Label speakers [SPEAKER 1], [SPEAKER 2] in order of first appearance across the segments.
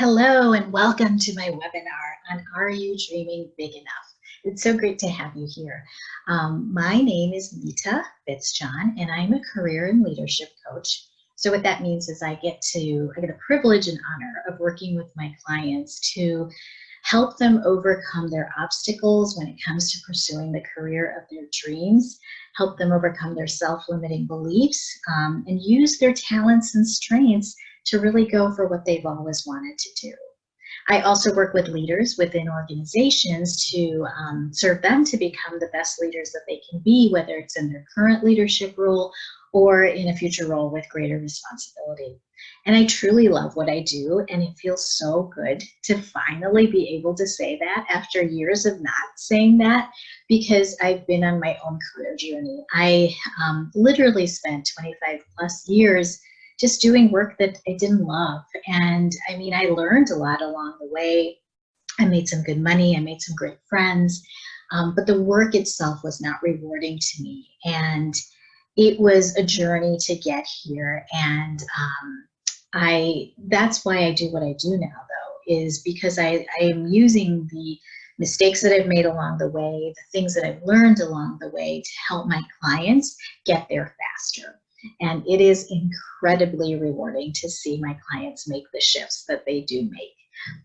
[SPEAKER 1] Hello and welcome to my webinar on Are You Dreaming Big Enough? It's so great to have you here. My name is Nita Fitzjohn and I'm a career and leadership coach. So what that means is I get the privilege and honor of working with my clients to help them overcome their obstacles when it comes to pursuing the career of their dreams, help them overcome their self-limiting beliefs, and use their talents and strengths to really go for what they've always wanted to do. I also work with leaders within organizations to serve them to become the best leaders that they can be, whether it's in their current leadership role or in a future role with greater responsibility. And I truly love what I do, and it feels so good to finally be able to say that after years of not saying that, because I've been on my own career journey. I literally spent 25 plus years just doing work that I didn't love. And I mean, I learned a lot along the way. I made some good money, I made some great friends, but the work itself was not rewarding to me. And it was a journey to get here. And that's why I do what I do now, though, is because I am using the mistakes that I've made along the way, the things that I've learned along the way to help my clients get there faster. And it is incredibly rewarding to see my clients make the shifts that they do make.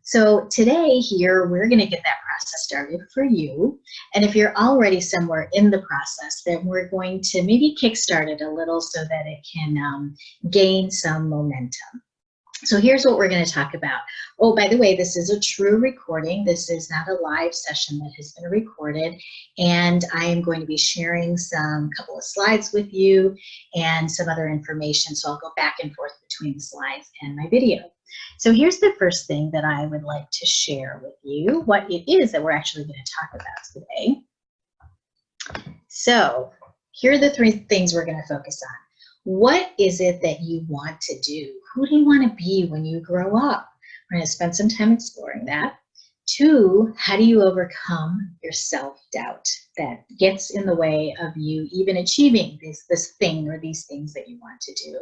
[SPEAKER 1] So today here, we're going to get that process started for you. And if you're already somewhere in the process, then we're going to maybe kickstart it a little so that it can gain some momentum. So here's what we're going to talk about. Oh, by the way, this is a true recording. This is not a live session that has been recorded. And I am going to be sharing some couple of slides with you and some other information. So I'll go back and forth between the slides and my video. So here's the first thing that I would like to share with you, what it is that we're actually going to talk about today. So here are the three things we're going to focus on. What is it that you want to do? Who do you want to be when you grow up? We're going to spend some time exploring that. 2, how do you overcome your self-doubt that gets in the way of you even achieving this thing or these things that you want to do?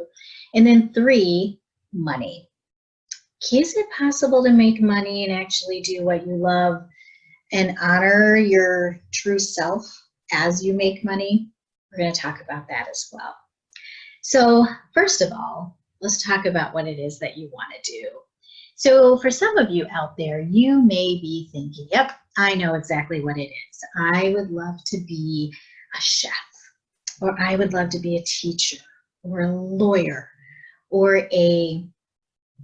[SPEAKER 1] And then 3, money. Is it possible to make money and actually do what you love and honor your true self as you make money? We're going to talk about that as well. So first of all, let's talk about what it is that you want to do. So for some of you out there, you may be thinking, yep, I know exactly what it is. I would love to be a chef, or I would love to be a teacher, or a lawyer, or a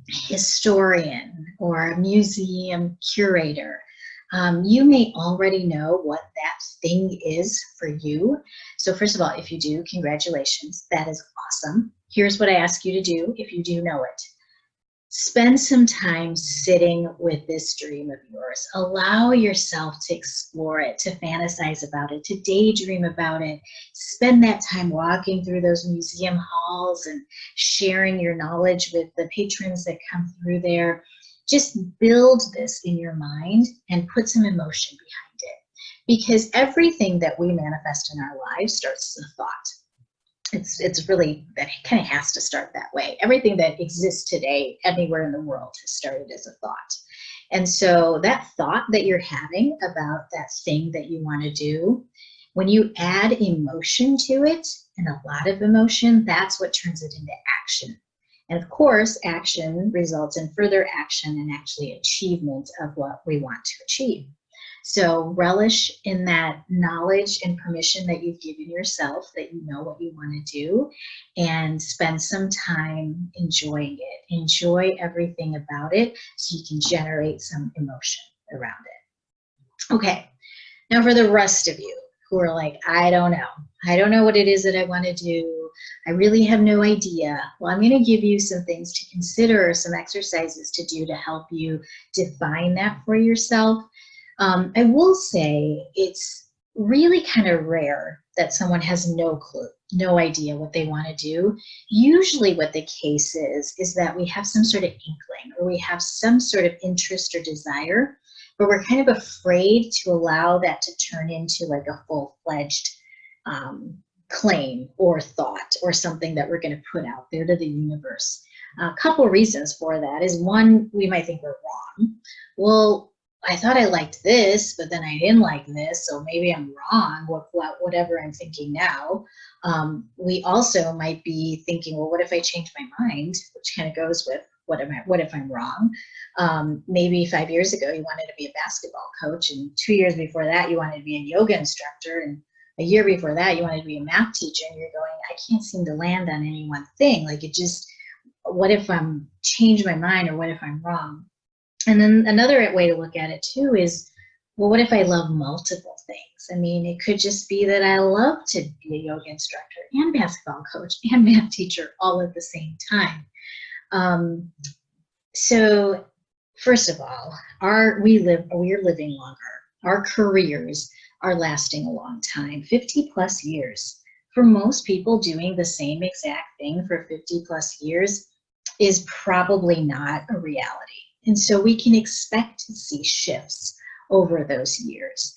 [SPEAKER 1] historian, or a museum curator. You may already know what that thing is for you. So first of all, if you do, congratulations, that is awesome. Here's what I ask you to do if you do know it. Spend some time sitting with this dream of yours. Allow yourself to explore it, to fantasize about it, to daydream about it. Spend that time walking through those museum halls and sharing your knowledge with the patrons that come through there. Just build this in your mind and put some emotion behind it, because everything that we manifest in our lives starts as a thought. It's really, that kind of has to start that way. Everything that exists today, anywhere in the world, has started as a thought. And so that thought that you're having about that thing that you want to do, when you add emotion to it, and a lot of emotion, that's what turns it into action. And of course, action results in further action and actually achievement of what we want to achieve. So relish in that knowledge and permission that you've given yourself, that you know what you want to do, and spend some time enjoying it. Enjoy everything about it so you can generate some emotion around it. Okay, now for the rest of you who are like, I don't know. I don't know what it is that I want to do. I really have no idea. Well, I'm going to give you some things to consider, some exercises to do to help you define that for yourself. I will say it's really kind of rare that someone has no clue, no idea what they want to do. Usually what the case is that we have some sort of inkling, or we have some sort of interest or desire, but we're kind of afraid to allow that to turn into like a full-fledged claim or thought or something that we're going to put out there to the universe. A couple reasons for that is one, we might think we're wrong. Well, I thought I liked this, but then I didn't like this, so maybe I'm wrong. Whatever I'm thinking now. We also might be thinking, well, what if I change my mind? Which kind of goes with what if I'm wrong? Maybe 5 years ago you wanted to be a basketball coach, and 2 years before that you wanted to be a yoga instructor, and a year before that you wanted to be a math teacher, and you're going, I can't seem to land on any one thing. Like it just, what if I'm change my mind, or what if I'm wrong? And then another way to look at it too is, well, what if I love multiple things? I mean, it could just be that I love to be a yoga instructor and basketball coach and math teacher all at the same time. So first of all, we're living longer. Our careers are lasting a long time, 50 plus years. For most people, doing the same exact thing for 50 plus years is probably not a reality. And so we can expect to see shifts over those years.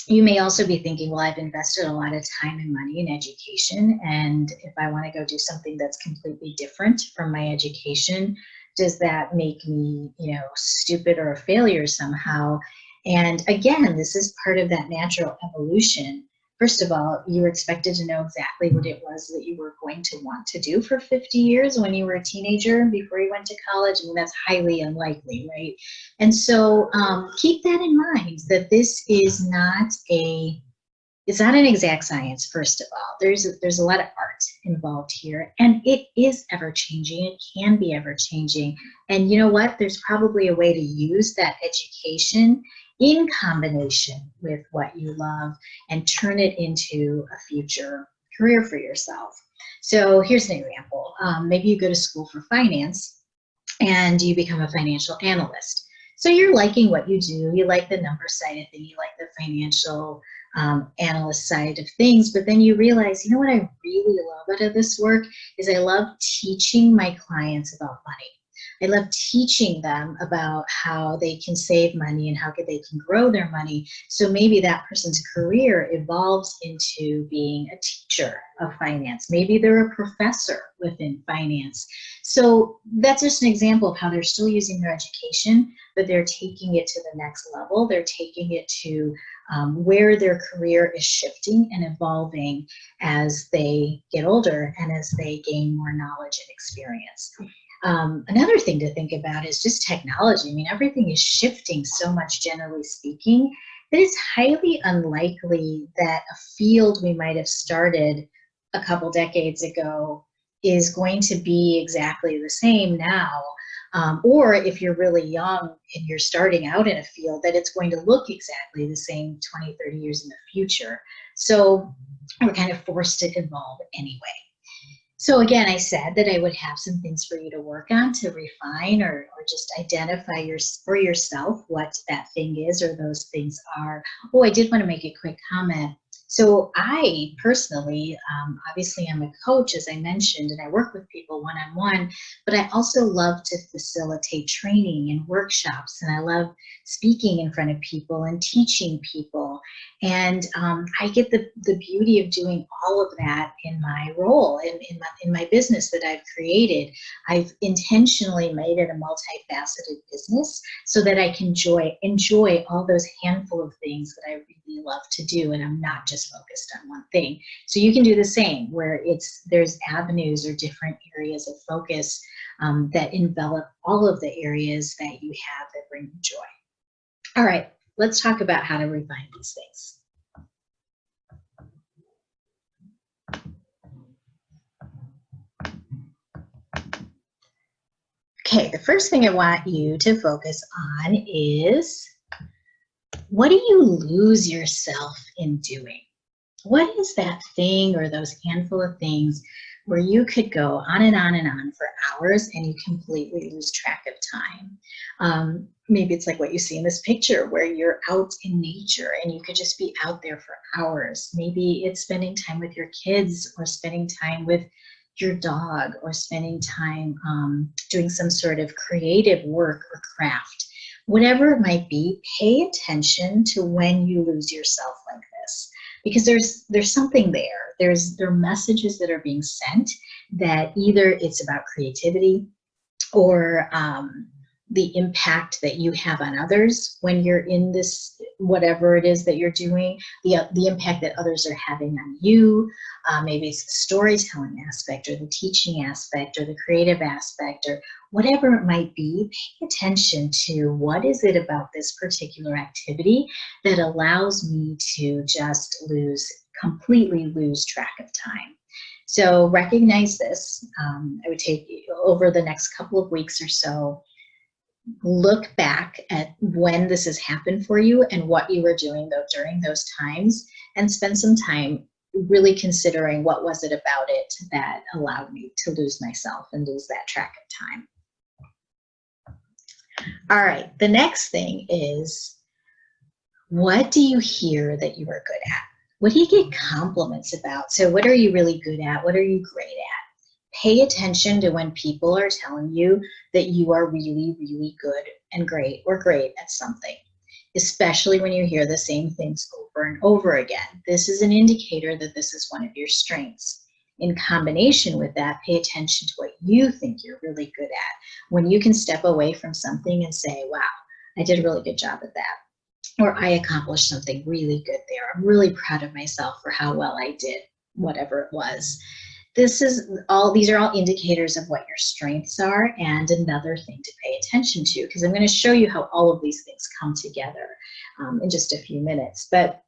[SPEAKER 1] You may also be thinking, well, I've invested a lot of time and money in education, and if I want to go do something that's completely different from my education, does that make me, stupid or a failure somehow? And again, this is part of that natural evolution. First of all, you were expected to know exactly what it was that you were going to want to do for 50 years when you were a teenager before you went to college. I mean, that's highly unlikely, right? And so keep that in mind, that this is it's not an exact science, first of all. There's a lot of art involved here, and it is ever changing. It can be ever changing. And you know what? There's probably a way to use that education in combination with what you love and turn it into a future career for yourself. So here's an example. Maybe you go to school for finance and you become a financial analyst. So you're liking what you do. You like the number side of things. You like the financial analyst side of things. But then you realize, you know what I really love out of this work is I love teaching my clients about money. I love teaching them about how they can save money and how they can grow their money. So maybe that person's career evolves into being a teacher of finance. Maybe they're a professor within finance. So that's just an example of how they're still using their education, but they're taking it to the next level. They're taking it to where their career is shifting and evolving as they get older and as they gain more knowledge and experience. Another thing to think about is just technology. I mean, everything is shifting so much, generally speaking, that it's highly unlikely that a field we might have started a couple decades ago is going to be exactly the same now. Or if you're really young and you're starting out in a field, that it's going to look exactly the same 20, 30 years in the future. So we're kind of forced to evolve anyway. So again, I said that I would have some things for you to work on to refine or just identify for yourself what that thing is or those things are. Oh, I did want to make a quick comment. So I personally, obviously I'm a coach, as I mentioned, and I work with people one-on-one, but I also love to facilitate training and workshops, and I love speaking in front of people and teaching people. And I get the beauty of doing all of that in my role, in my business that I've created. I've intentionally made it a multifaceted business so that I can enjoy all those handful of things that I really love to do, and I'm not just focused on one thing. So you can do the same, where there's avenues or different areas of focus that envelop all of the areas that you have that bring you joy. All right, let's talk about how to refine these things. Okay, the first thing I want you to focus on is, what do you lose yourself in doing? What is that thing or those handful of things where you could go on and on and on for hours and you completely lose track of time? Maybe it's like what you see in this picture where you're out in nature and you could just be out there for hours. Maybe it's spending time with your kids or spending time with your dog or spending time doing some sort of creative work or craft. Whatever it might be, pay attention to when you lose yourself like this. because there's something there. There are messages that are being sent that either it's about creativity or the impact that you have on others when you're in this, whatever it is that you're doing, the impact that others are having on you. Maybe it's the storytelling aspect or the teaching aspect or the creative aspect or whatever it might be. Pay attention to what is it about this particular activity that allows me to just completely lose track of time. So recognize this. I would take over the next couple of weeks or so, look back at when this has happened for you and what you were doing during those times, and spend some time really considering what was it about it that allowed me to lose myself and lose that track of time. All right, the next thing is, what do you hear that you are good at? What do you get compliments about? So what are you really good at? What are you great at? Pay attention to when people are telling you that you are really, really good and great or great at something, especially when you hear the same things over and over again. This is an indicator that this is one of your strengths. In combination with that, pay attention to what you think you're really good at. When you can step away from something and say, wow, I did a really good job at that, or I accomplished something really good there. I'm really proud of myself for how well I did whatever it was. These are all indicators of what your strengths are, and another thing to pay attention to, because I'm going to show you how all of these things come together in just a few minutes. But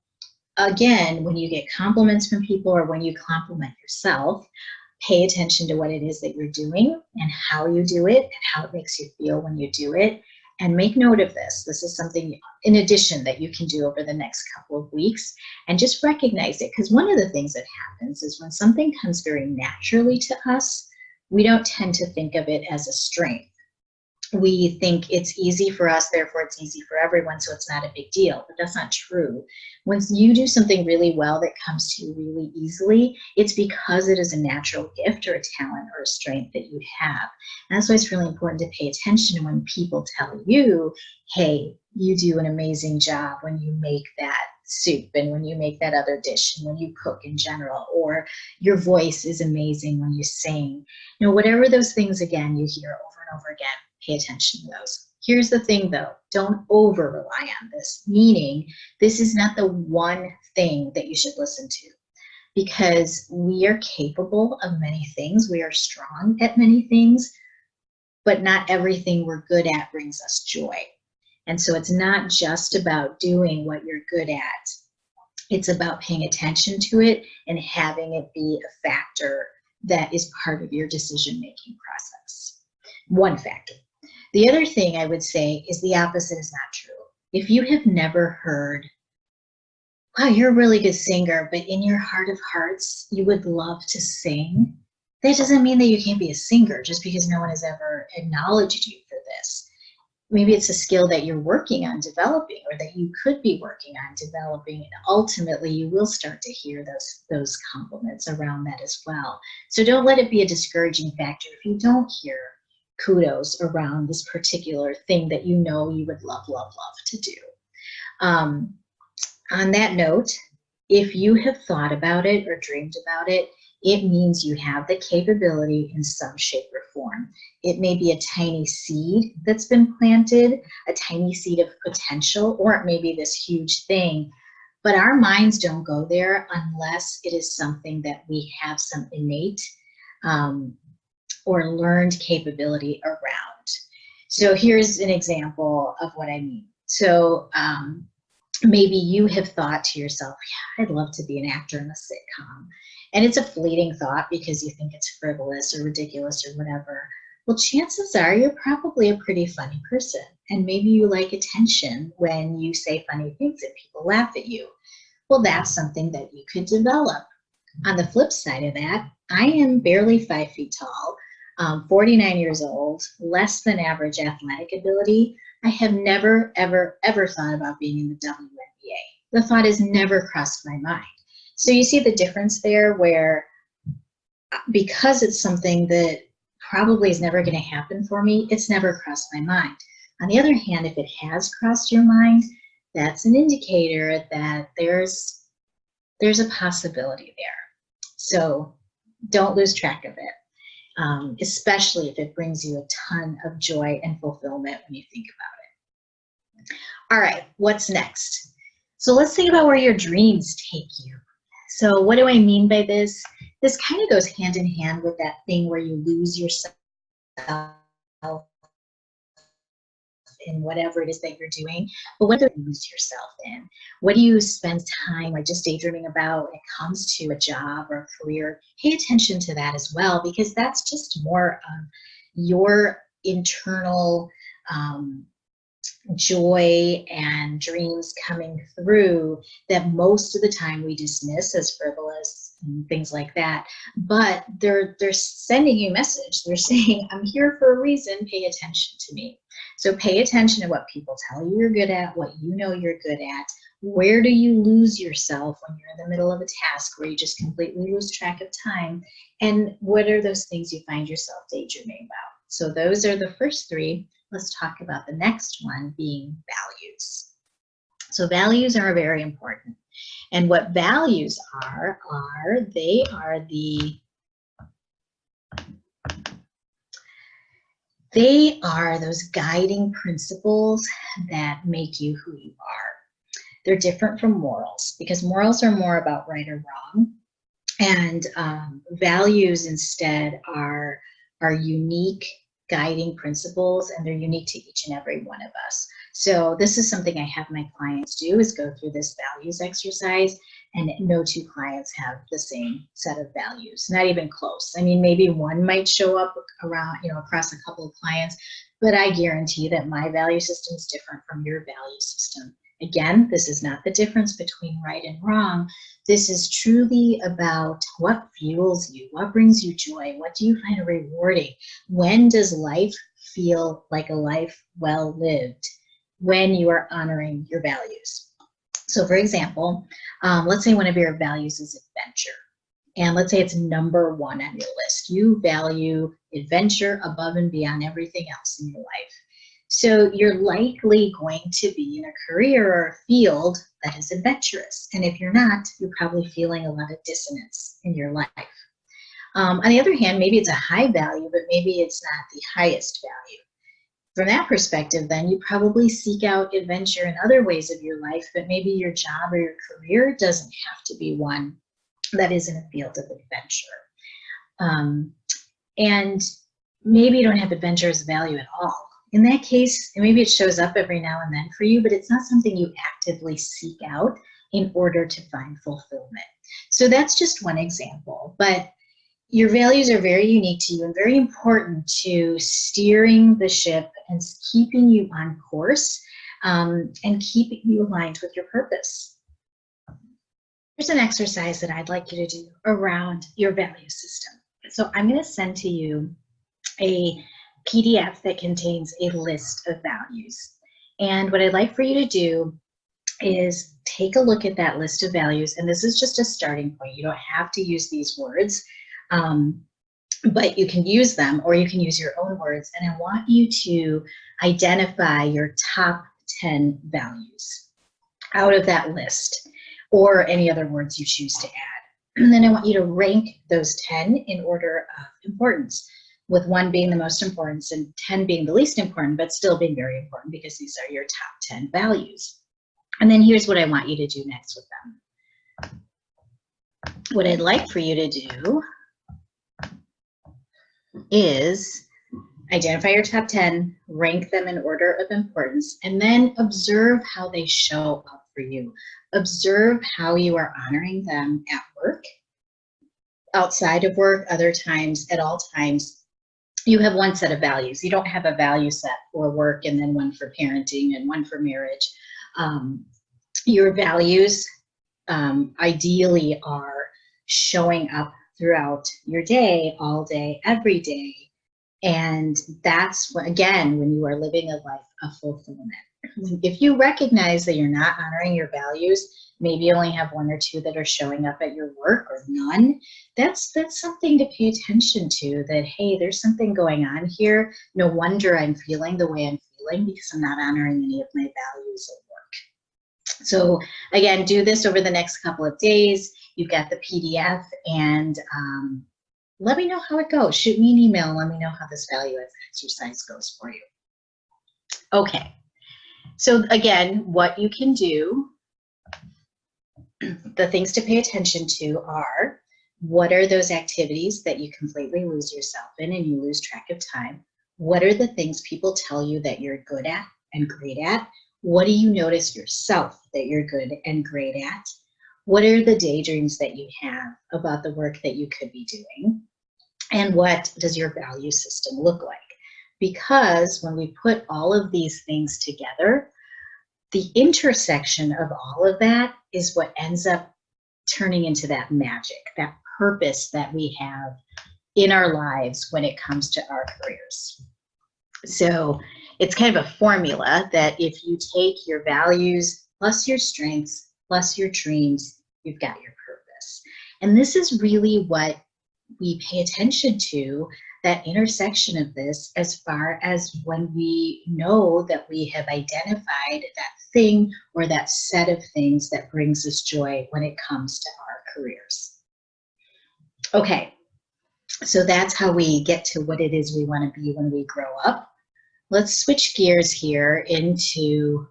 [SPEAKER 1] again, when you get compliments from people or when you compliment yourself, pay attention to what it is that you're doing and how you do it and how it makes you feel when you do it. And make note of this. This is something in addition that you can do over the next couple of weeks, and just recognize it, because one of the things that happens is when something comes very naturally to us, we don't tend to think of it as a strength. We think it's easy for us, therefore it's easy for everyone, so it's not a big deal. But that's not true. When you do something really well that comes to you really easily, it's because it is a natural gift or a talent or a strength that you have. And that's why it's really important to pay attention when people tell you, hey, you do an amazing job when you make that soup and when you make that other dish and when you cook in general, or your voice is amazing when you sing. You know, whatever those things, again, you hear over and over again, pay attention to those. Here's the thing though, don't over rely on this, meaning this is not the one thing that you should listen to, because we are capable of many things. We are strong at many things, but not everything we're good at brings us joy. And so it's not just about doing what you're good at. It's about paying attention to it and having it be a factor that is part of your decision-making process. One factor. The other thing I would say is the opposite is not true. If you have never heard, wow, you're a really good singer, but in your heart of hearts, you would love to sing, that doesn't mean that you can't be a singer just because no one has ever acknowledged you for this. Maybe it's a skill that you're working on developing, or that you could be working on developing, and ultimately you will start to hear those compliments around that as well. So don't let it be a discouraging factor if you don't hear kudos around this particular thing that you know you would love, love, love to do. On that note, if you have thought about it or dreamed about it, it means you have the capability in some shape or form. It may be a tiny seed that's been planted, a tiny seed of potential, or it may be this huge thing. But our minds don't go there unless it is something that we have some innate or learned capability around. So here's an example of what I mean. So maybe you have thought to yourself, yeah, I'd love to be an actor in a sitcom. And it's a fleeting thought because you think it's frivolous or ridiculous or whatever. Well, chances are you're probably a pretty funny person. And maybe you like attention when you say funny things and people laugh at you. Well, that's something that you could develop. On the flip side of that, I am barely 5 feet tall, 49 years old, less than average athletic ability. I have never, ever, ever thought about being in the WNBA. The thought has never crossed my mind. So you see the difference there, where because it's something that probably is never going to happen for me, it's never crossed my mind. On the other hand, if it has crossed your mind, that's an indicator that there's there's a possibility there. So don't lose track of it, especially if it brings you a ton of joy and fulfillment when you think about it. All right, what's next? So let's think about where your dreams take you. So what do I mean by this? This kind of goes hand in hand with that thing where you lose yourself in whatever it is that you're doing. But what do you lose yourself in? What do you spend time like just daydreaming about when it comes to a job or a career? Pay attention to that as well, because that's just more of your internal joy and dreams coming through that most of the time we dismiss as frivolous and things like that. But they're sending you a message. They're saying, I'm here for a reason, pay attention to me. So pay attention to what people tell you you're good at, what you know you're good at. Where do you lose yourself when you're in the middle of a task where you just completely lose track of time? And what are those things you find yourself daydreaming about? So those are the first three. Let's talk about the next one, being values. So values are very important. And what values are they are those guiding principles that make you who you are. They're different from morals, because morals are more about right or wrong. And values instead are unique guiding principles, and they're unique to each and every one of us. So this is something I have my clients do, is go through this values exercise, and no two clients have the same set of values, not even close. I mean, maybe one might show up around, across a couple of clients, but I guarantee that my value system is different from your value system. Again, this is not the difference between right and wrong. This is truly about what fuels you, what brings you joy, what do you find rewarding? When does life feel like a life well lived? When you are honoring your values. So for example, let's say one of your values is adventure. And let's say it's number one on your list. You value adventure above and beyond everything else in your life. So you're likely going to be in a career or a field that is adventurous. And if you're not, you're probably feeling a lot of dissonance in your life. On the other hand, maybe it's a high value, but maybe it's not the highest value. From that perspective, then you probably seek out adventure in other ways of your life, but maybe your job or your career doesn't have to be one that is in a field of adventure. And maybe you don't have adventure as a value at all. In that case, maybe it shows up every now and then for you, but it's not something you actively seek out in order to find fulfillment. So that's just one example, but your values are very unique to you and very important to steering the ship and keeping you on course, and keeping you aligned with your purpose. Here's an exercise that I'd like you to do around your value system. So I'm going to send to you a PDF that contains a list of values. And what I'd like for you to do is take a look at that list of values. And this is just a starting point. You don't have to use these words, but you can use them, or you can use your own words. And I want you to identify your top 10 values out of that list, or any other words you choose to add. And then I want you to rank those 10 in order of importance, with 1 being the most important and 10 being the least important, but still being very important because these are your top 10 values. And then here's what I want you to do next with them. What I'd like for you to do is identify your top 10, rank them in order of importance, and then observe how they show up for you. Observe how you are honoring them at work, outside of work, other times, at all times. You have one set of values. You don't have a value set for work and then one for parenting and one for marriage. Your values ideally are showing up throughout your day, all day, every day. And that's, again, when you are living a life of fulfillment. If you recognize that you're not honoring your values, maybe you only have 1 or 2 that are showing up at your work, or none, that's something to pay attention to, that, hey, there's something going on here. No wonder I'm feeling the way I'm feeling, because I'm not honoring any of my values at work. So again, do this over the next couple of days. You've got the PDF, and let me know how it goes. Shoot me an email and let me know how this value exercise goes for you. Okay, so again, what you can do, the things to pay attention to are, what are those activities that you completely lose yourself in and you lose track of time? What are the things people tell you that you're good at and great at? What do you notice yourself that you're good and great at? What are the daydreams that you have about the work that you could be doing? And what does your value system look like? Because when we put all of these things together, the intersection of all of that is what ends up turning into that magic, that purpose that we have in our lives when it comes to our careers. So it's kind of a formula that if you take your values plus your strengths plus your dreams, you've got your purpose. And this is really what we pay attention to, that intersection of this, as far as when we know that we have identified that thing or that set of things that brings us joy when it comes to our careers. Okay, so that's how we get to what it is we want to be when we grow up. Let's switch gears here into,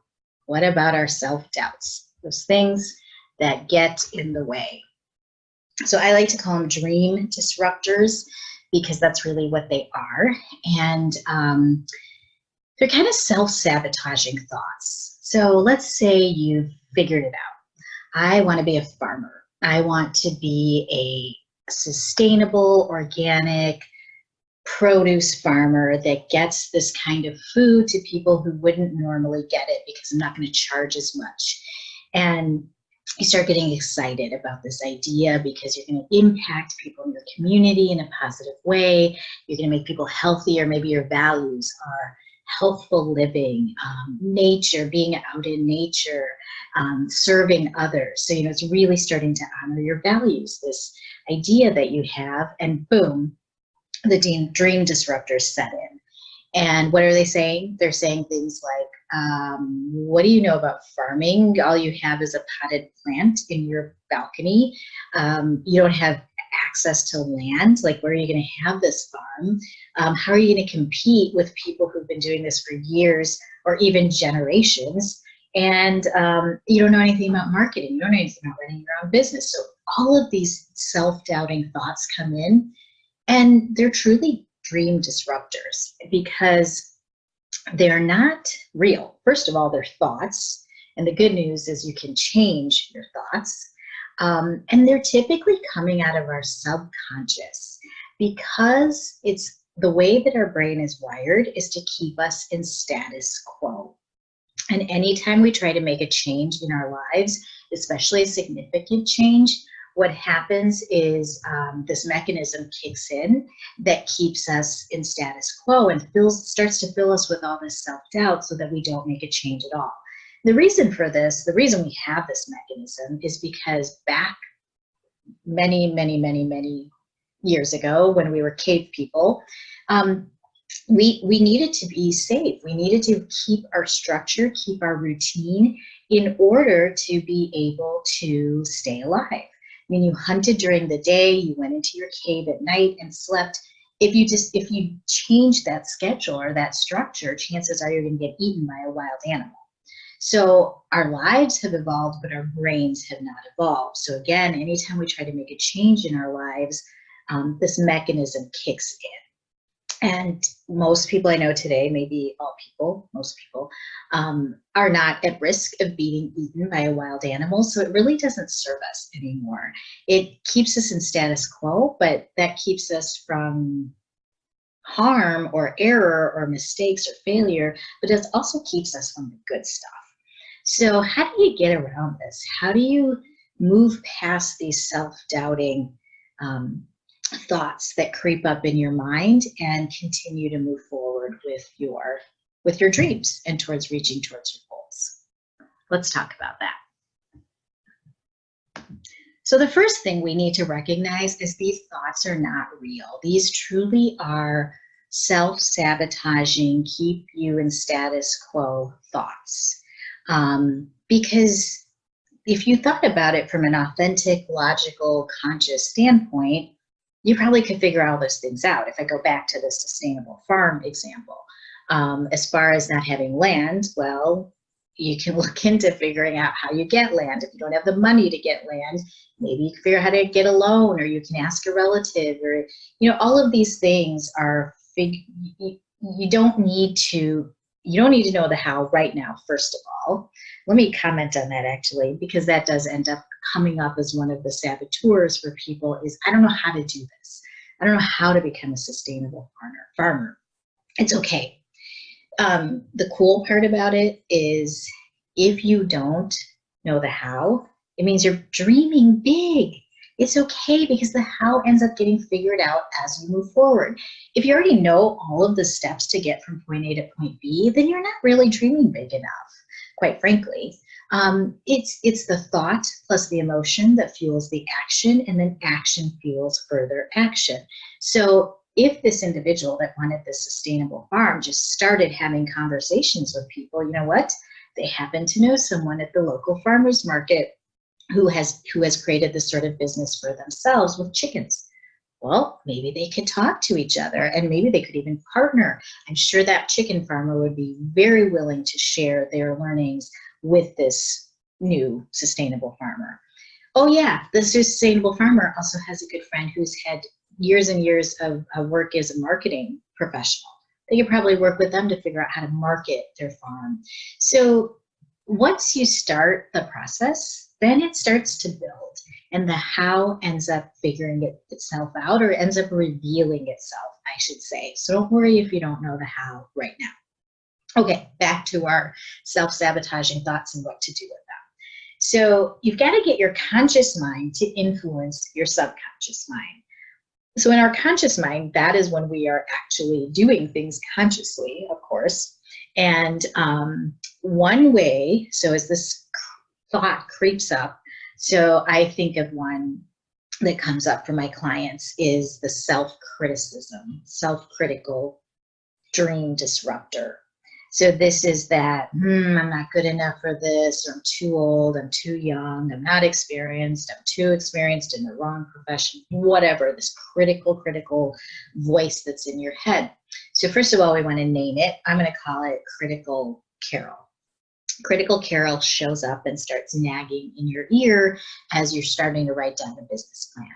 [SPEAKER 1] what about our self-doubts? Those things that get in the way. So I like to call them dream disruptors, because that's really what they are. And they're kind of self-sabotaging thoughts. So let's say you've figured it out. I want to be a farmer. I want to be a sustainable, organic produce farmer that gets this kind of food to people who wouldn't normally get it, because I'm not going to charge as much. And you start getting excited about this idea because you're going to impact people in your community in a positive way. You're going to make people healthier. Maybe your values are healthful living, nature, being out in nature, serving others. So, it's really starting to honor your values, this idea that you have, and boom, the dream disruptors set in. And what are they saying? They're saying things like, what do you know about farming? All you have is a potted plant in your balcony. You don't have access to land. Like, where are you going to have this farm? How are you going to compete with people who've been doing this for years or even generations? And you don't know anything about marketing. You don't know anything about running your own business. So all of these self-doubting thoughts come in, and they're truly dream disruptors, because they're not real. First of all, they're thoughts, and the good news is you can change your thoughts. And they're typically coming out of our subconscious, because it's the way that our brain is wired is to keep us in status quo. And anytime we try to make a change in our lives, especially a significant change, what happens is this mechanism kicks in that keeps us in status quo and starts to fill us with all this self-doubt so that we don't make a change at all. The reason for this, the reason we have this mechanism, is because back many, many, many, many years ago, when we were cave people, we needed to be safe. We needed to keep our structure, keep our routine, in order to be able to stay alive. I mean, you hunted during the day, you went into your cave at night and slept. If you change that schedule or that structure, chances are you're going to get eaten by a wild animal. So our lives have evolved, but our brains have not evolved. So again, anytime we try to make a change in our lives, this mechanism kicks in. And most people I know today, maybe all people, most people, are not at risk of being eaten by a wild animal. So it really doesn't serve us anymore. It keeps us in status quo, but that keeps us from harm or error or mistakes or failure, but it also keeps us from the good stuff. So how do you get around this? How do you move past these self-doubting thoughts that creep up in your mind and continue to move forward with your dreams and towards reaching towards your goals? Let's talk about that. So the first thing we need to recognize is these thoughts are not real. These truly are self-sabotaging, keep you in status quo thoughts. Because if you thought about it from an authentic, logical, conscious standpoint, you probably could figure all those things out. If I go back to the sustainable farm example, as far as not having land, well, you can look into figuring out how you get land. If you don't have the money to get land, maybe you can figure out how to get a loan, or you can ask a relative, or, all of these things are, you don't need to know the how right now, first of all. Let me comment on that actually, because that does end up coming up as one of the saboteurs for people is, I don't know how to do this. I don't know how to become a sustainable farmer. It's okay. The cool part about it is if you don't know the how, it means you're dreaming big. It's okay, because the how ends up getting figured out as you move forward. If you already know all of the steps to get from point A to point B, then you're not really dreaming big enough, quite frankly. It's the thought plus the emotion that fuels the action, and then action fuels further action. So if this individual that wanted this sustainable farm just started having conversations with people, you know what? They happen to know someone at the local farmers market who has created this sort of business for themselves with chickens. Well, maybe they could talk to each other, and maybe they could even partner. I'm sure that chicken farmer would be very willing to share their learnings with this new sustainable farmer. Oh yeah, the sustainable farmer also has a good friend who's had years and years of work as a marketing professional. They could probably work with them to figure out how to market their farm. So once you start the process, then it starts to build, and the how ends up figuring itself out, or ends up revealing itself, I should say. So don't worry if you don't know the how right now. Okay, back to our self-sabotaging thoughts and what to do with them. So you've got to get your conscious mind to influence your subconscious mind. So in our conscious mind, that is when we are actually doing things consciously, of course. And one way, so as this thought creeps up, so I think of one that comes up for my clients is the self-criticism, self-critical dream disruptor. So this is that, I'm not good enough for this, or I'm too old, I'm too young, I'm not experienced, I'm too experienced in the wrong profession, whatever, this critical voice that's in your head. So first of all, we want to name it. I'm going to call it Critical Carol. Critical Carol shows up and starts nagging in your ear as you're starting to write down the business plan.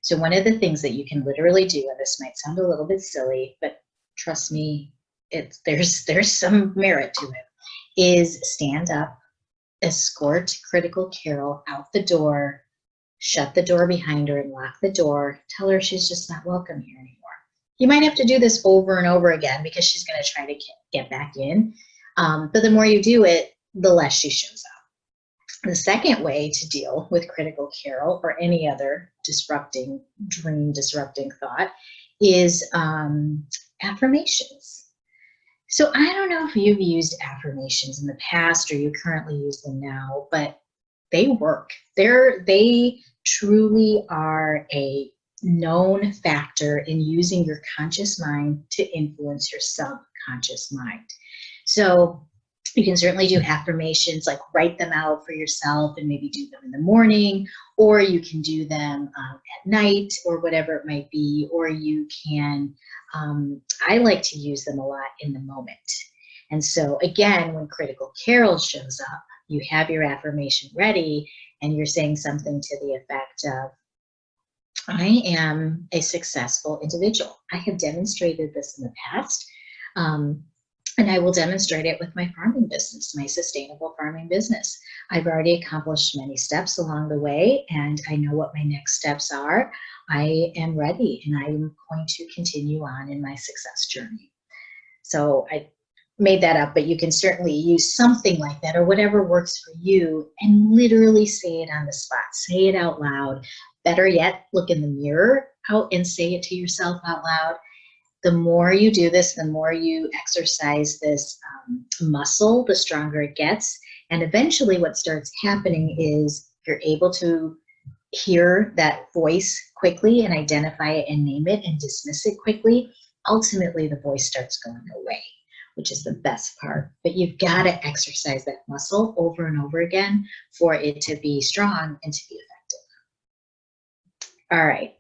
[SPEAKER 1] So one of the things that you can literally do, and this might sound a little bit silly, but trust me, there's some merit to it, is stand up, escort Critical Carol out the door, shut the door behind her and lock the door, tell her she's just not welcome here anymore. You might have to do this over and over again because she's going to try to get back in. But the more you do it, the less she shows up. The second way to deal with Critical Carol or any other dream disrupting thought is affirmations. So I don't know if you've used affirmations in the past or you currently use them now, but they work. They truly are a known factor in using your conscious mind to influence your subconscious mind. So you can certainly do affirmations, like write them out for yourself and maybe do them in the morning, or you can do them at night or whatever it might be, or you can, I like to use them a lot in the moment. And so again, when Critical Carol shows up, you have your affirmation ready and you're saying something to the effect of, I am a successful individual. I have demonstrated this in the past. And I will demonstrate it with my farming business, my sustainable farming business. I've already accomplished many steps along the way, and I know what my next steps are. I am ready, and I'm going to continue on in my success journey. So I made that up, but you can certainly use something like that or whatever works for you and literally say it on the spot. Say it out loud. Better yet, look in the mirror out and say it to yourself out loud. The more you do this, the more you exercise this muscle, the stronger it gets. And eventually what starts happening is you're able to hear that voice quickly and identify it and name it and dismiss it quickly. Ultimately, the voice starts going away. which is the best part. But you've got to exercise that muscle over and over again for it to be strong and to be effective. All right,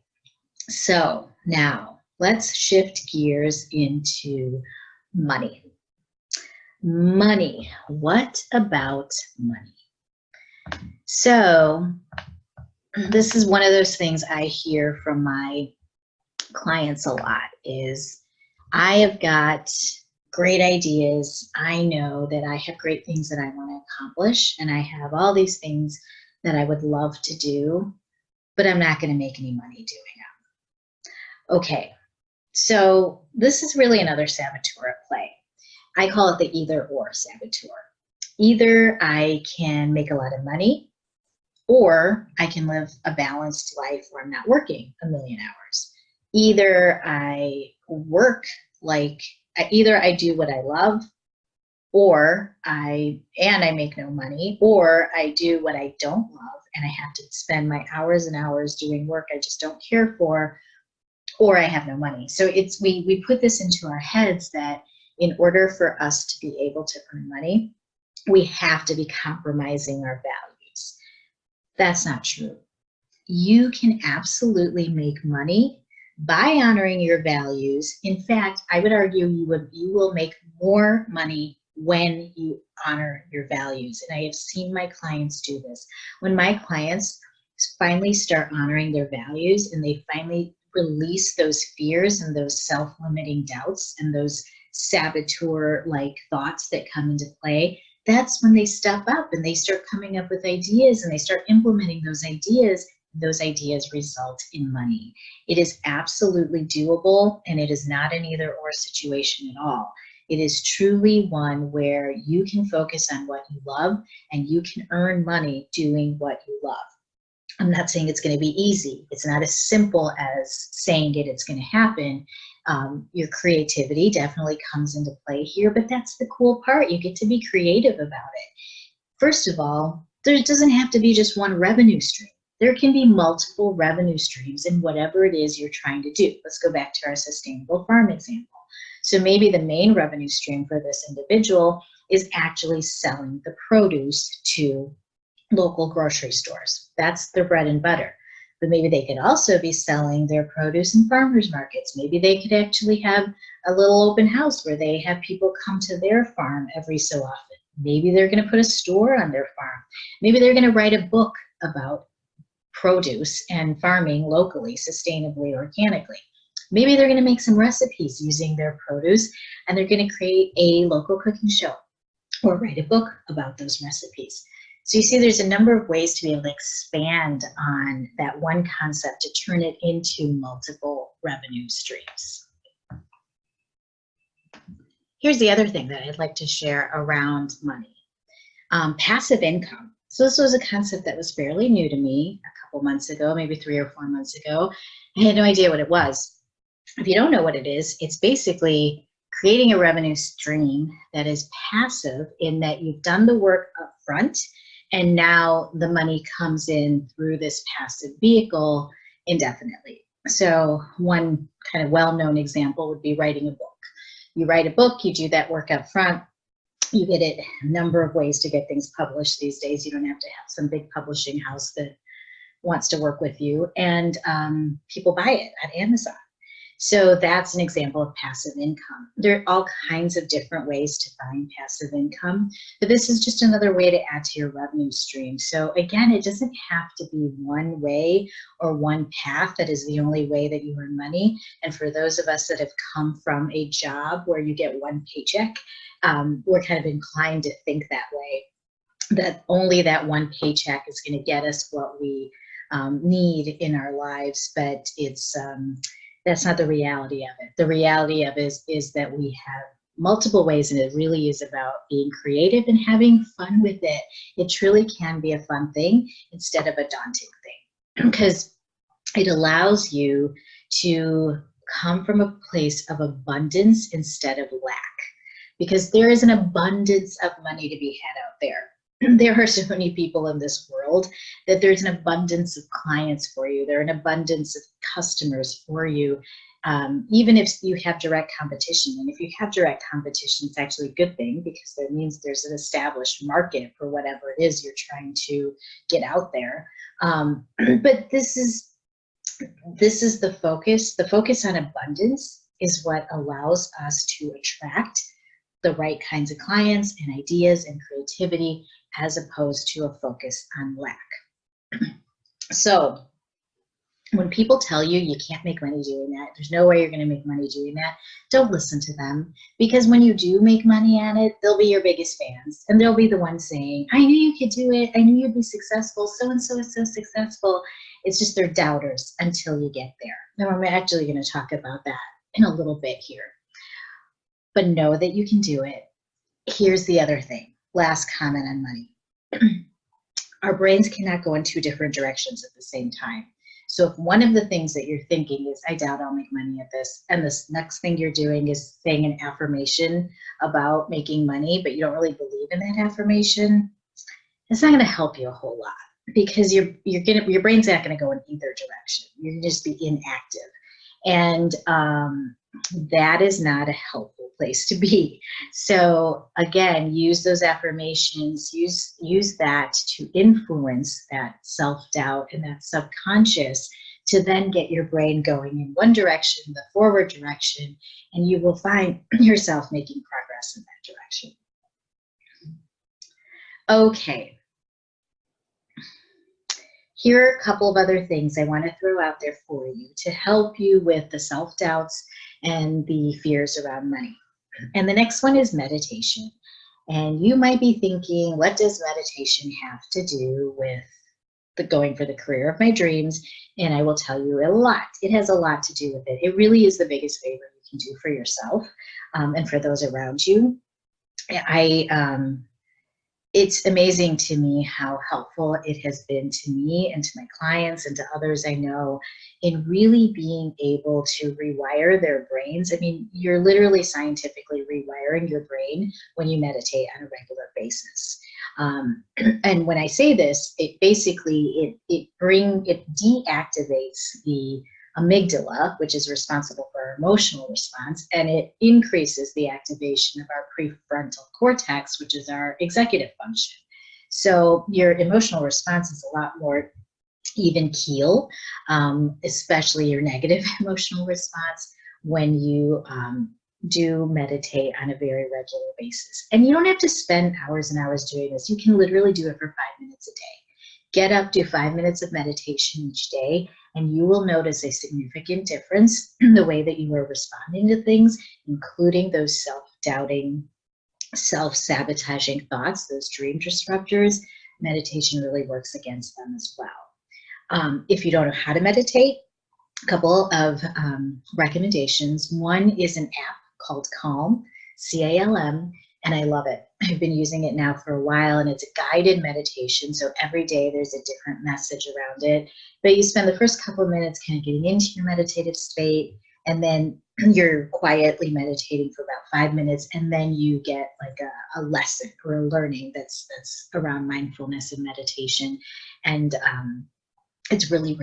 [SPEAKER 1] so now let's shift gears into money. Money. What about money? So this is one of those things I hear from my clients a lot is I have got great ideas. I know that I have great things that I want to accomplish, and I have all these things that I would love to do, but I'm not going to make any money doing them. Okay, so this is really another saboteur at play. I call it the either or saboteur. Either I can make a lot of money, or I can live a balanced life where I'm not working a million hours. Either I work either I do what I love, or I make no money, or I do what I don't love and I have to spend my hours and hours doing work I just don't care for, or I have no money. So we put this into our heads that in order for us to be able to earn money, we have to be compromising our values. That's not true. You can absolutely make money by honoring your values. In fact, I would argue you will make more money when you honor your values. And I have seen my clients do this. When my clients finally start honoring their values and they finally release those fears and those self-limiting doubts and those saboteur-like thoughts that come into play, that's when they step up and they start coming up with ideas and they start implementing those ideas. Those ideas result in money. It is absolutely doable, and it is not an either or situation at all. It is truly one where you can focus on what you love and you can earn money doing what you love. I'm not saying it's going to be easy. It's not as simple as saying it's going to happen. Your creativity definitely comes into play here, but that's the cool part. You get to be creative about it. First of all, there doesn't have to be just one revenue stream. There can be multiple revenue streams in whatever it is you're trying to do. Let's go back to our sustainable farm example. So maybe the main revenue stream for this individual is actually selling the produce to local grocery stores. That's their bread and butter. But maybe they could also be selling their produce in farmers markets. Maybe they could actually have a little open house where they have people come to their farm every so often. Maybe they're going to put a store on their farm. Maybe they're going to write a book about produce and farming locally, sustainably, organically. Maybe they're going to make some recipes using their produce and they're going to create a local cooking show or write a book about those recipes. So you see there's a number of ways to be able to expand on that one concept to turn it into multiple revenue streams. Here's the other thing that I'd like to share around money. Passive income. So this was a concept that was fairly new to me a couple months ago, maybe 3 or 4 months ago. I had no idea what it was. If you don't know what it is, it's basically creating a revenue stream that is passive in that you've done the work up front and now the money comes in through this passive vehicle indefinitely. So one kind of well-known example would be writing a book. You write a book, you do that work up front, you get it a number of ways to get things published these days. You don't have to have some big publishing house that wants to work with you, and people buy it at Amazon. So that's an example of passive income. There are all kinds of different ways to find passive income, but this is just another way to add to your revenue stream. So again, it doesn't have to be one way or one path that is the only way that you earn money. And for those of us that have come from a job where you get one paycheck, we're kind of inclined to think that way, that only that one paycheck is going to get us what we need in our lives, but it's that's not the reality of it. The reality of it is that we have multiple ways, and it really is about being creative and having fun with it. It truly can be a fun thing instead of a daunting thing, because it allows you to come from a place of abundance instead of lack, because there is an abundance of money to be had out there. There are so many people in this world that there's an abundance of clients for you. There are an abundance of customers for you. even if you have direct competition. And if you have direct competition, it's actually a good thing because that means there's an established market for whatever it is you're trying to get out there. But this is the focus. The focus on abundance is what allows us to attract the right kinds of clients and ideas and creativity, as opposed to a focus on lack. So when people tell you you can't make money doing that, there's no way you're going to make money doing that, don't listen to them. Because when you do make money on it, they'll be your biggest fans. And they'll be the ones saying, I knew you could do it. I knew you'd be successful. So-and-so is so successful. It's just they're doubters until you get there. Now, I'm actually going to talk about that in a little bit here. But know that you can do it. Here's the other thing. Last comment on money. Our brains cannot go in two different directions at the same time. So if one of the things that you're thinking is, I doubt I'll make money at this, and this next thing you're doing is saying an affirmation about making money, but you don't really believe in that affirmation, it's not going to help you a whole lot, because your brain's not going to go in either direction. You're going to just be inactive. And that is not a helpful place to be. So again, use those affirmations, use that to influence that self-doubt and that subconscious to then get your brain going in one direction, the forward direction, and you will find yourself making progress in that direction. Okay. Here are a couple of other things I want to throw out there for you to help you with the self-doubts and the fears around money. And the next one is meditation. And you might be thinking, what does meditation have to do with going for the career of my dreams? And I will tell you a lot. It has a lot to do with it. It really is the biggest favor you can do for yourself and for those around you. It's amazing to me how helpful it has been to me and to my clients and to others I know in really being able to rewire their brains. I mean, you're literally scientifically rewiring your brain when you meditate on a regular basis. And when I say this, it basically, it deactivates the amygdala, which is responsible for our emotional response, and it increases the activation of our prefrontal cortex, which is our executive function. So your emotional response is a lot more even keel, especially your negative emotional response, when you do meditate on a very regular basis. And you don't have to spend hours and hours doing this. You can literally do it for 5 minutes a day. Get up, do 5 minutes of meditation each day, and you will notice a significant difference in the way that you are responding to things, including those self-doubting, self-sabotaging thoughts, those dream disruptors. Meditation really works against them as well. If you don't know how to meditate, a couple of recommendations. One is an app called Calm, C-A-L-M, and I love it. I've been using it now for a while, and it's a guided meditation. So every day there's a different message around it. But you spend the first couple of minutes kind of getting into your meditative state, and then you're quietly meditating for about 5 minutes, and then you get like a lesson or a learning that's around mindfulness and meditation. And it's really,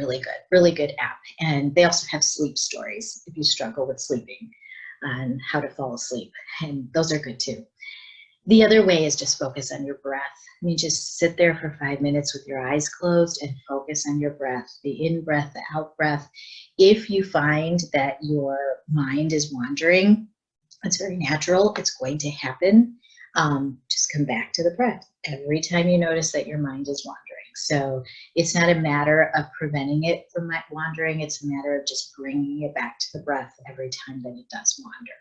[SPEAKER 1] really good app. And they also have sleep stories if you struggle with sleeping and how to fall asleep. And those are good too. The other way is just focus on your breath. I mean, just sit there for 5 minutes with your eyes closed and focus on your breath, the in-breath, the out-breath. If you find that your mind is wandering, it's very natural. It's going to happen. Just come back to the breath every time you notice that your mind is wandering. So it's not a matter of preventing it from wandering. It's a matter of just bringing it back to the breath every time that it does wander.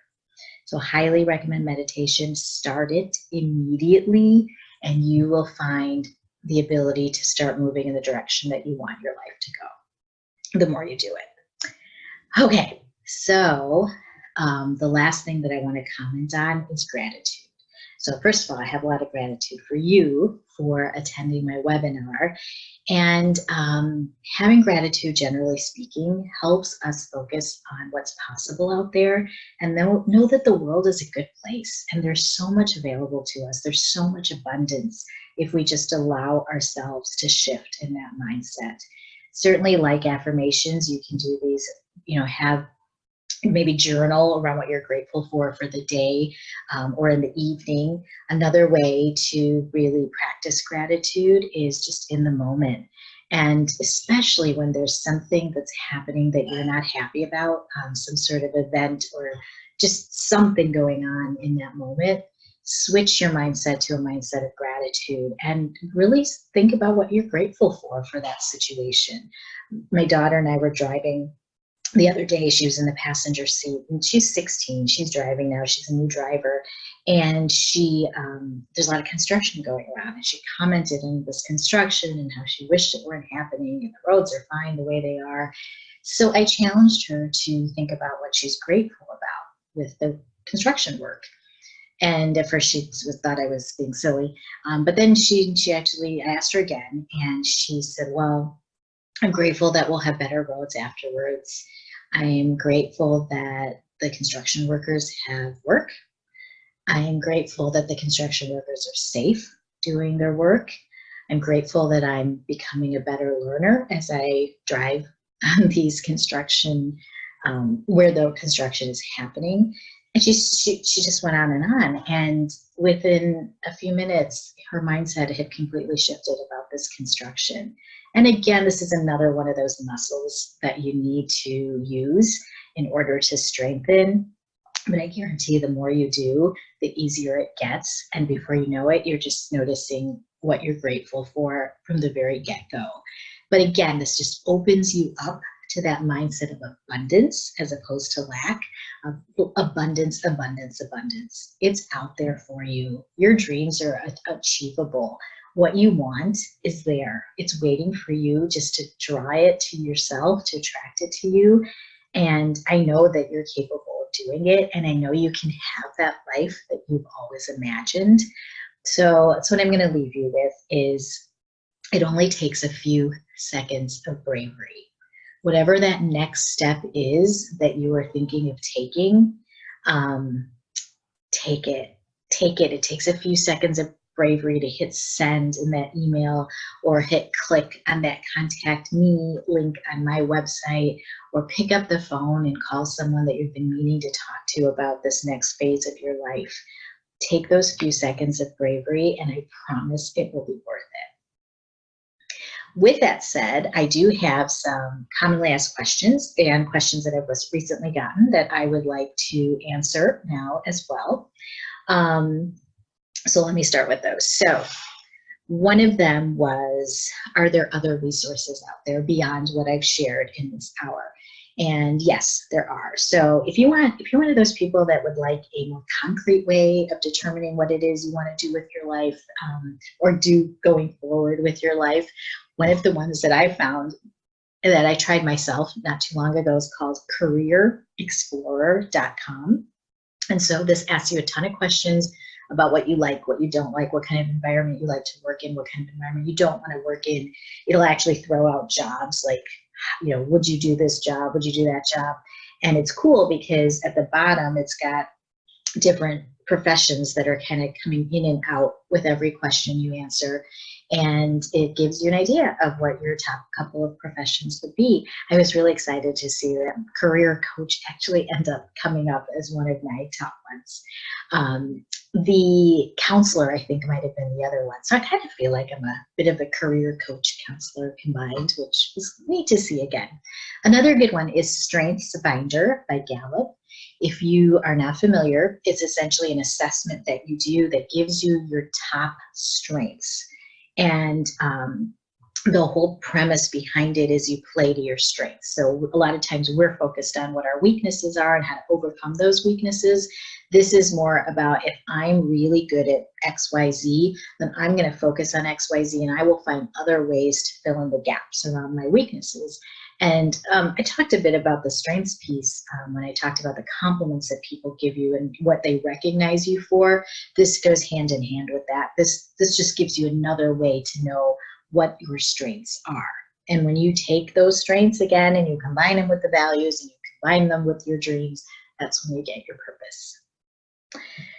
[SPEAKER 1] So highly recommend meditation. Start it immediately, and you will find the ability to start moving in the direction that you want your life to go the more you do it. Okay, so the last thing that I want to comment on is gratitude. So first of all, I have a lot of gratitude for you for attending my webinar. And having gratitude, generally speaking, helps us focus on what's possible out there, and then know that the world is a good place and there's so much available to us. There's so much abundance if we just allow ourselves to shift in that mindset. Certainly, like affirmations, you can do these, have maybe journal around what you're grateful for the day, or in the evening. Another way to really practice gratitude is just in the moment. And especially when there's something that's happening that you're not happy about, some sort of event or just something going on in that moment, switch your mindset to a mindset of gratitude and really think about what you're grateful for that situation. My daughter and I were driving the other day. She was in the passenger seat, and she's 16. She's driving now. She's a new driver, and there's a lot of construction going around, and she commented on this construction and how she wished it weren't happening, and the roads are fine the way they are. So I challenged her to think about what she's grateful about with the construction work. And at first she thought I was being silly, but then she actually, I asked her again, and she said, well, I'm grateful that we'll have better roads afterwards. I am grateful that the construction workers have work. I am grateful that the construction workers are safe doing their work. I'm grateful that I'm becoming a better learner as I drive on these construction, where the construction is happening. And she just went on and on. And within a few minutes, her mindset had completely shifted about this construction. And again, this is another one of those muscles that you need to use in order to strengthen. But I guarantee the more you do, the easier it gets. And before you know it, you're just noticing what you're grateful for from the very get-go. But again, this just opens you up to that mindset of abundance as opposed to lack. Abundance, abundance, abundance. It's out there for you. Your dreams are achievable. What you want is there. It's waiting for you just to draw it to yourself, to attract it to you. And I know that you're capable of doing it. And I know you can have that life that you've always imagined. So that's what I'm going to leave you with is it only takes a few seconds of bravery. Whatever that next step is that you are thinking of taking, take it. Take it. It takes a few seconds of bravery to hit send in that email or hit click on that contact me link on my website, or pick up the phone and call someone that you've been meaning to talk to about this next phase of your life. Take those few seconds of bravery, and I promise it will be worth it. With that said, I do have some commonly asked questions and questions that I've recently gotten that I would like to answer now as well. So let me start with those. So one of them was, are there other resources out there beyond what I've shared in this hour? And yes, there are. So if you're one of those people that would like a more concrete way of determining what it is you want to do with your life, or do going forward with your life, one of the ones that I found that I tried myself not too long ago is called careerexplorer.com. And so this asks you a ton of questions about what you like, what you don't like, what kind of environment you like to work in, what kind of environment you don't want to work in. It'll actually throw out jobs like, would you do this job? Would you do that job? And it's cool because at the bottom, it's got different professions that are kind of coming in and out with every question you answer. And it gives you an idea of what your top couple of professions would be. I was really excited to see that career coach actually end up coming up as one of my top ones. The counselor, I think, might have been the other one. So I kind of feel like I'm a bit of a career coach counselor combined, which is neat to see again. Another good one is Strengths Finder by Gallup. If you are not familiar, it's essentially an assessment that you do that gives you your top strengths. And the whole premise behind it is you play to your strengths. So a lot of times we're focused on what our weaknesses are and how to overcome those weaknesses. This is more about, if I'm really good at XYZ, then I'm going to focus on XYZ, and I will find other ways to fill in the gaps around my weaknesses. And I talked a bit about the strengths piece when I talked about the compliments that people give you and what they recognize you for. This goes hand in hand with that. This just gives you another way to know what your strengths are. And when you take those strengths again and you combine them with the values and you combine them with your dreams, that's when you get your purpose.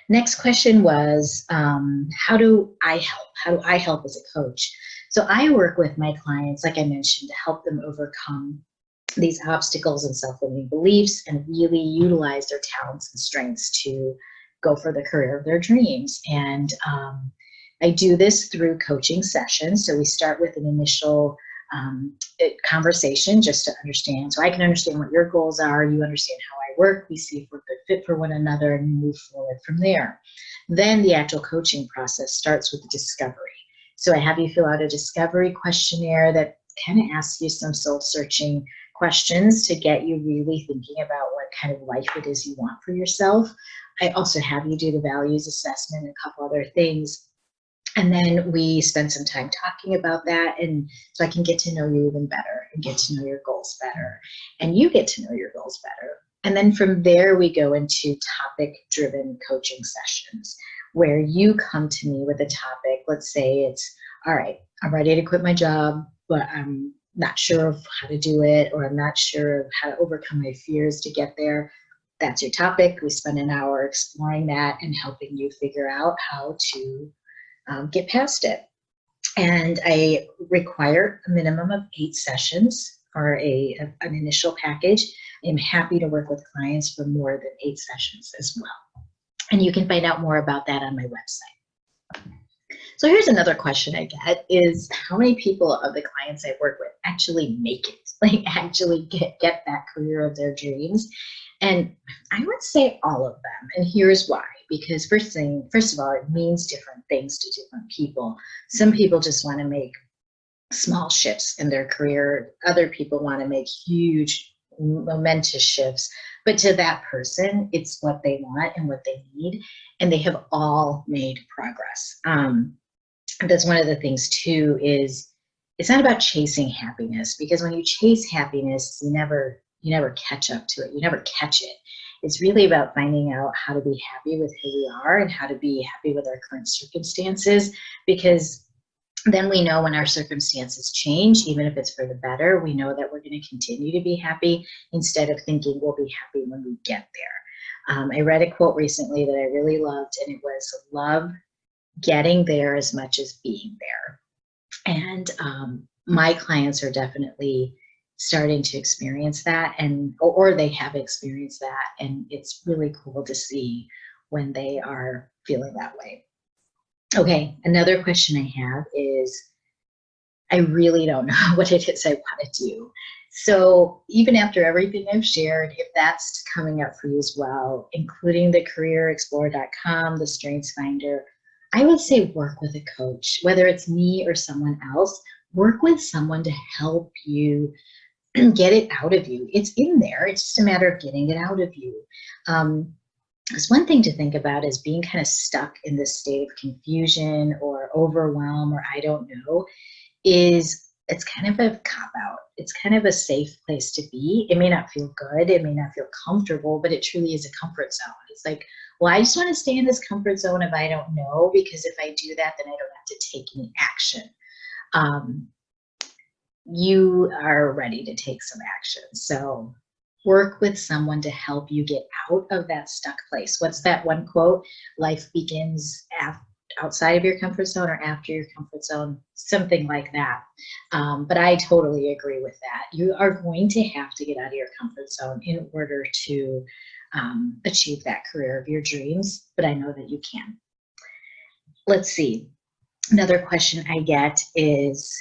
[SPEAKER 1] Next question was, how do I help? How do I help as a coach? So I work with my clients, like I mentioned, to help them overcome these obstacles and self-limiting beliefs and really utilize their talents and strengths to go for the career of their dreams. And I do this through coaching sessions. So we start with an initial conversation just to understand. So I can understand what your goals are. You understand how I work. We see if we're a good fit for one another and move forward from there. Then the actual coaching process starts with the discovery. So I have you fill out a discovery questionnaire that kind of asks you some soul-searching questions to get you really thinking about what kind of life it is you want for yourself. I also have you do the values assessment and a couple other things. And then we spend some time talking about that, and so I can get to know you even better and get to know your goals better, and you get to know your goals better. And then from there, we go into topic-driven coaching sessions where you come to me with a topic. Let's say it's, all right, I'm ready to quit my job, but I'm not sure of how to do it, or I'm not sure of how to overcome my fears to get there. That's your topic. We spend an hour exploring that and helping you figure out how to get past it. And I require a minimum of 8 sessions for an initial package. I'm happy to work with clients for more than 8 sessions as well. And you can find out more about that on my website. So here's another question I get is, how many people of the clients I work with actually make it, like actually get that career of their dreams? And I would say all of them. And here's why. Because first of all, it means different things to different people. Some people just want to make small shifts in their career. Other people want to make huge, momentous shifts. But to that person, it's what they want and what they need. And they have all made progress. That's one of the things too, is it's not about chasing happiness, because when you chase happiness, you never catch up to it. You never catch it. It's really about finding out how to be happy with who we are and how to be happy with our current circumstances, because then we know when our circumstances change, even if it's for the better, we know that we're going to continue to be happy instead of thinking we'll be happy when we get there. I read a quote recently that I really loved, and it was, love getting there as much as being there. And my clients are definitely starting to experience that, and or they have experienced that, and it's really cool to see when they are feeling that way. Okay, another question I have is, I really don't know what it is I want to do. So even after everything I've shared, if that's coming up for you as well, including the CareerExplorer.com, the StrengthsFinder, I would say work with a coach, whether it's me or someone else. Work with someone to help you get it out of you. It's in there. It's just a matter of getting it out of you. Because one thing to think about is being kind of stuck in this state of confusion or overwhelm or I don't know, is it's kind of a cop-out. It's kind of a safe place to be. It may not feel good. It may not feel comfortable, but it truly is a comfort zone. It's like, well, I just want to stay in this comfort zone if I don't know, because if I do that, then I don't have to take any action. You are ready to take some action. So work with someone to help you get out of that stuck place. What's that one quote? Life begins outside of your comfort zone or after your comfort zone, something like that. But I totally agree with that. You are going to have to get out of your comfort zone in order to achieve that career of your dreams, but I know that you can. Let's see. Another question I get is,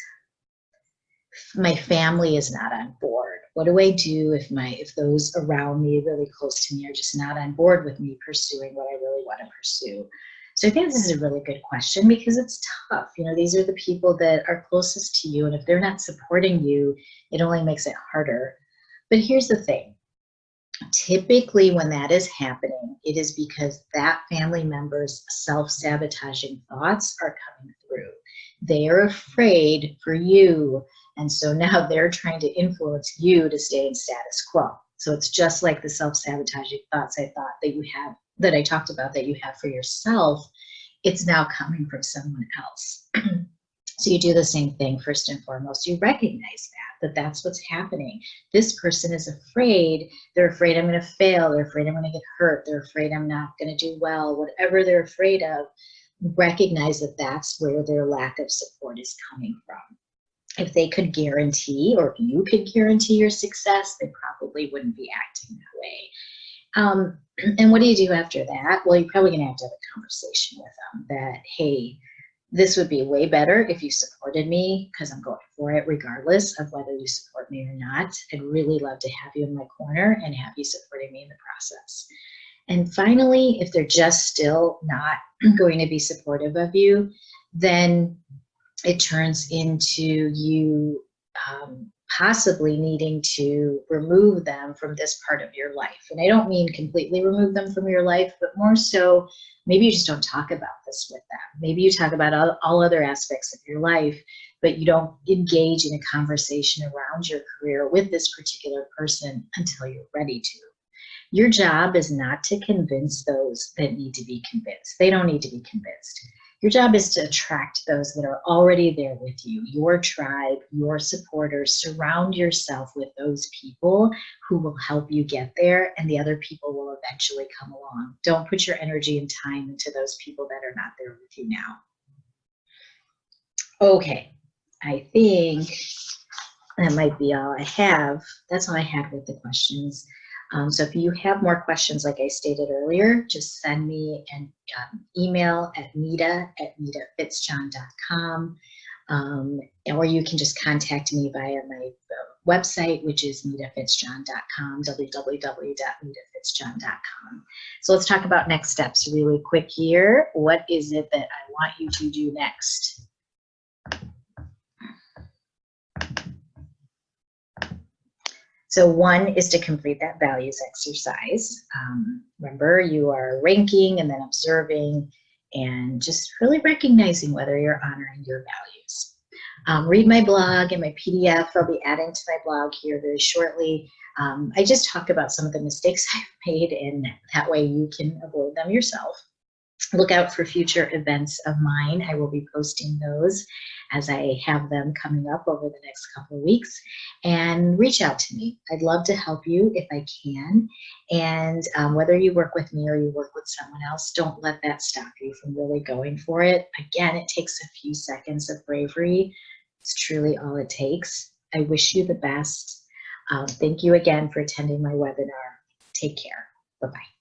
[SPEAKER 1] my family is not on board. What do I do if those around me, really close to me, are just not on board with me pursuing what I really want to pursue? So I think this is a really good question, because it's tough. You know, these are the people that are closest to you, and if they're not supporting you, it only makes it harder. But here's the thing. Typically when that is happening, it is because that family member's self-sabotaging thoughts are coming through. They are afraid for you, and so now they're trying to influence you to stay in status quo. So it's just like the self-sabotaging thoughts that I talked about that you have for yourself. It's now coming from someone else. So you do the same thing. First and foremost, you recognize that that's what's happening. This person is afraid. They're afraid I'm going to fail. They're afraid I'm going to get hurt. They're afraid I'm not going to do well. Whatever they're afraid of, recognize that that's where their lack of support is coming from. If they could guarantee, or if you could guarantee your success, they probably wouldn't be acting that way. And what do you do after that? Well, you're probably going to have a conversation with them that, hey, this would be way better if you supported me, because I'm going for it regardless of whether you support me or not. I'd really love to have you in my corner and have you supporting me in the process. And finally, if they're just still not going to be supportive of you, then it turns into you possibly needing to remove them from this part of your life. And I don't mean completely remove them from your life, but more so maybe you just don't talk about this with them. Maybe you talk about all other aspects of your life, but you don't engage in a conversation around your career with this particular person until you're ready to. Your job is not to convince those that need to be convinced. They don't need to be convinced. Your job is to attract those that are already there with you, your tribe, your supporters. Surround yourself with those people who will help you get there, and the other people will eventually come along. Don't put your energy and time into those people that are not there with you now. Okay, I think that might be all I have. That's all I had with the questions. So if you have more questions, like I stated earlier, just send me an email at nita@nitafitzjohn.com, or you can just contact me via my website, which is nitafitzjohn.com, www.nitafitzjohn.com. So let's talk about next steps really quick here. What is it that I want you to do next? So one is to complete that values exercise. Remember, you are ranking and then observing and just really recognizing whether you're honoring your values. Read my blog and my PDF. I'll be adding to my blog here very shortly. I just talk about some of the mistakes I've made, and that way you can avoid them yourself. Look out for future events of mine. I will be posting those as I have them coming up over the next couple of weeks. And reach out to me. I'd love to help you if I can. And whether you work with me or you work with someone else, don't let that stop you from really going for it. Again, it takes a few seconds of bravery. It's truly all it takes. I wish you the best. Thank you again for attending my webinar. Take care. Bye-bye.